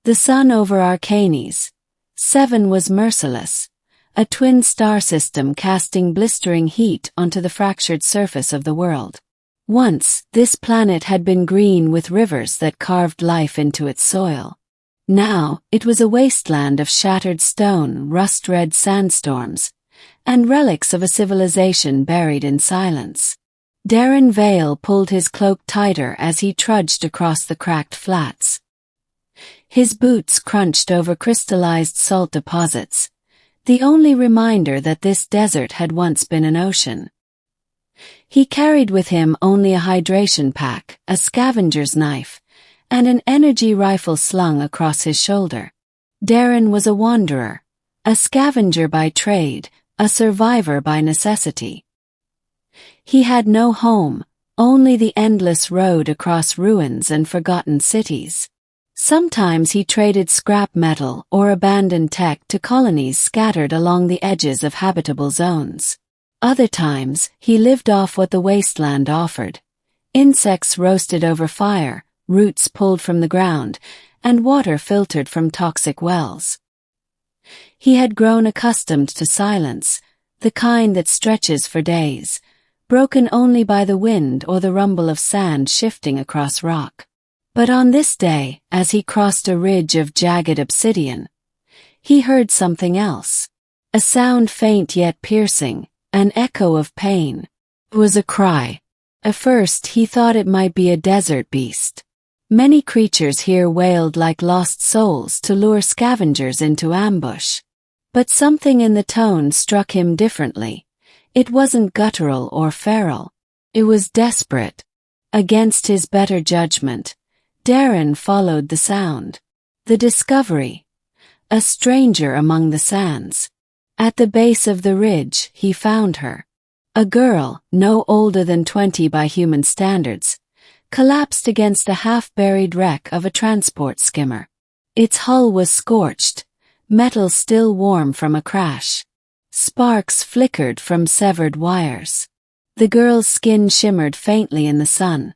The sun over Arcanes. 7 was merciless, a twin star system casting blistering heat onto the fractured surface of the world. Once, this planet had been green with rivers that carved life into its soil. Now, it was a wasteland of shattered stone, rust-red sandstorms, and relics of a civilization buried in silence. Darren Vale pulled his cloak tighter as he trudged across the cracked flats. His boots crunched over crystallized salt deposits, the only reminder that this desert had once been an ocean. He carried with him only a hydration pack, a scavenger's knife, and an energy rifle slung across his shoulder. Darren was a wanderer, a scavenger by trade, a survivor by necessity. He had no home, only the endless road across ruins and forgotten cities. Sometimes he traded scrap metal or abandoned tech to colonies scattered along the edges of habitable zones. Other times, he lived off what the wasteland offered: insects roasted over fire, roots pulled from the ground, and water filtered from toxic wells. He had grown accustomed to silence, the kind that stretches for days, broken only by the wind or the rumble of sand shifting across rock. But on this day, as he crossed a ridge of jagged obsidian, he heard something else. A sound faint yet piercing, an echo of pain. It was a cry. At first he thought it might be a desert beast. Many creatures here wailed like lost souls to lure scavengers into ambush. But something in the tone struck him differently. It wasn't guttural or feral. It was desperate. Against his better judgment, Darren followed the sound. The discovery. A stranger among the sands. At the base of the ridge, he found her. A girl, no older than 20 by human standards, collapsed against the half-buried wreck of a transport skimmer. Its hull was scorched, metal still warm from a crash. Sparks flickered from severed wires. The girl's skin shimmered faintly in the sun,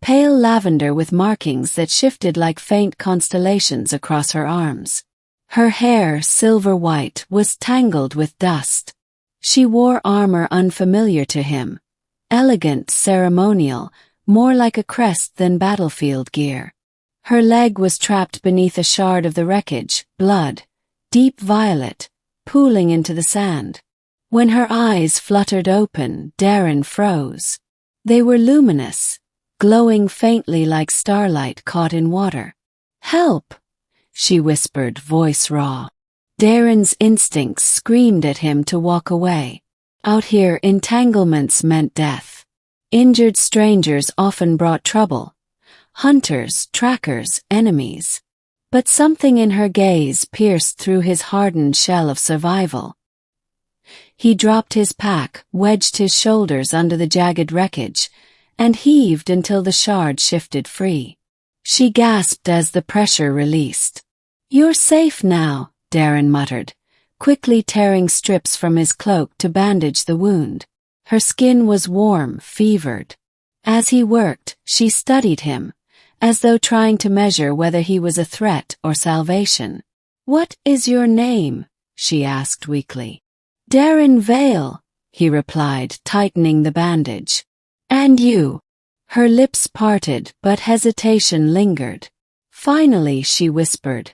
pale lavender with markings that shifted like faint constellations across her arms. Her hair, silver white, was tangled with dust. She wore armor unfamiliar to him, elegant, ceremonial, more like a crest than battlefield gear. Her leg was trapped beneath a shard of the wreckage, blood, deep violet, pooling into the sand. When her eyes fluttered open, Darren froze. They were luminous, glowing faintly like starlight caught in water. "Help!" she whispered, voice raw. Darren's instincts screamed at him to walk away. Out here, entanglements meant death. Injured strangers often brought trouble. Hunters, trackers, enemies. But something in her gaze pierced through his hardened shell of survival. He dropped his pack, wedged his shoulders under the jagged wreckage, and heaved until the shard shifted free. She gasped as the pressure released. "You're safe now," Darren muttered, quickly tearing strips from his cloak to bandage the wound. Her skin was warm, fevered. As he worked, she studied him, as though trying to measure whether he was a threat or salvation. "What is your name?" she asked weakly. "Darren Vale," he replied, tightening the bandage. "And you?" Her lips parted, but hesitation lingered. Finally she whispered,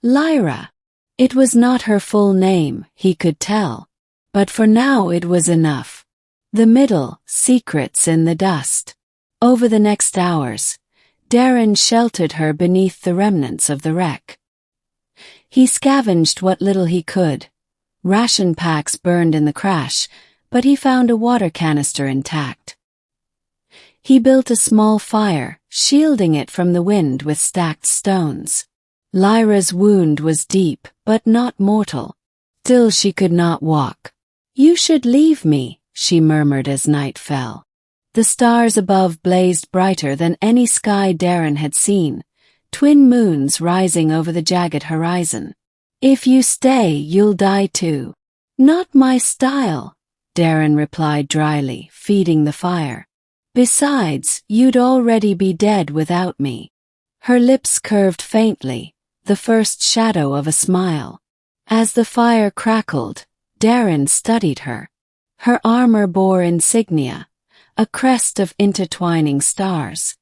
"Lyra." It was not her full name, he could tell. But for now it was enough. The middle, secrets in the dust. Over the next hours, Darren sheltered her beneath the remnants of the wreck. He scavenged what little he could. Ration packs burned in the crash, but he found a water canister intact. He built a small fire, shielding it from the wind with stacked stones. Lyra's wound was deep, but not mortal. Still she could not walk. "You should leave me," she murmured as night fell. The stars above blazed brighter than any sky Darren had seen, twin moons rising over the jagged horizon. "If you stay, you'll die too." "Not my style," Darren replied dryly, feeding the fire. "Besides, you'd already be dead without me." Her lips curved faintly, the first shadow of a smile. As the fire crackled, Darren studied her. Her armor bore insignia, a crest of intertwining stars.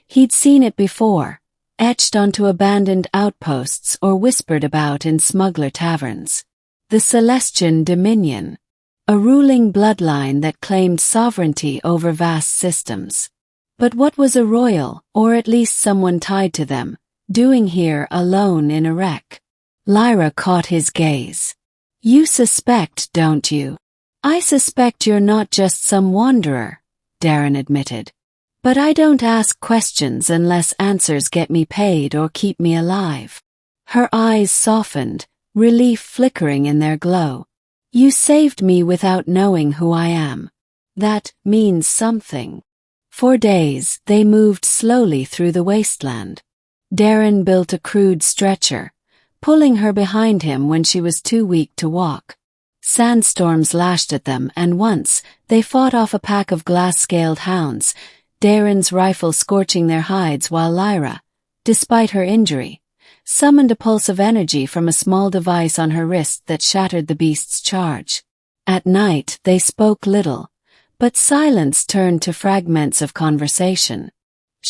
He'd seen it before, etched onto abandoned outposts or whispered about in smuggler taverns. The Celestian Dominion, a ruling bloodline that claimed sovereignty over vast systems. But what was a royal, or at least someone tied to them, doing here alone in a wreck? Lyra caught his gaze. "You suspect, don't you?" "I suspect you're not just some wanderer," Darren admitted. "But I don't ask questions unless answers get me paid or keep me alive." Her eyes softened, relief flickering in their glow. "You saved me without knowing who I am. That means something." For days, they moved slowly through the wasteland. Darren built a crude stretcher, pulling her behind him when she was too weak to walk. Sandstorms lashed at them, and once, they fought off a pack of glass-scaled hounds, Darren's rifle scorching their hides while Lyra, despite her injury, summoned a pulse of energy from a small device on her wrist that shattered the beast's charge. At night, they spoke little, but silence turned to fragments of conversation.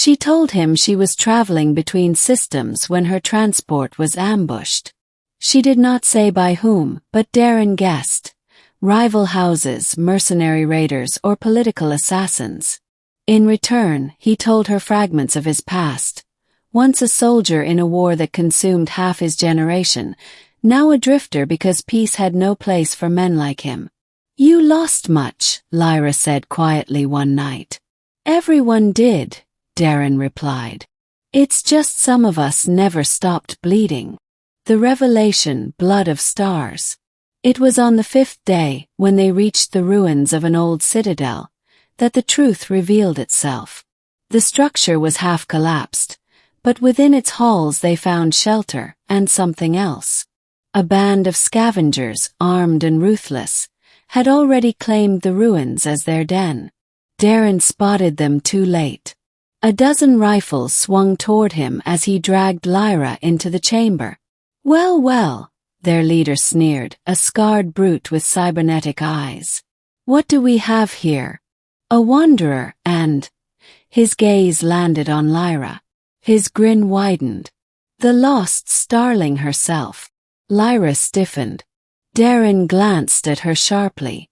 She told him she was traveling between systems when her transport was ambushed. She did not say by whom, but Darren guessed. Rival houses, mercenary raiders, or political assassins. In return, he told her fragments of his past. Once a soldier in a war that consumed half his generation, now a drifter because peace had no place for men like him. "You lost much," Lyra said quietly one night. "Everyone did," Darren replied. "It's just some of us never stopped bleeding." The revelation, blood of stars. It was on the 5th day, when they reached the ruins of an old citadel, that the truth revealed itself. The structure was half collapsed, but within its halls they found shelter and something else. A band of scavengers, armed and ruthless, had already claimed the ruins as their den. Darren spotted them too late. A dozen rifles swung toward him as he dragged Lyra into the chamber. "Well, well," their leader sneered, a scarred brute with cybernetic eyes. "What do we have here? A wanderer, and—" His gaze landed on Lyra. His grin widened. "The lost starling herself." Lyra stiffened. Darren glanced at her sharply.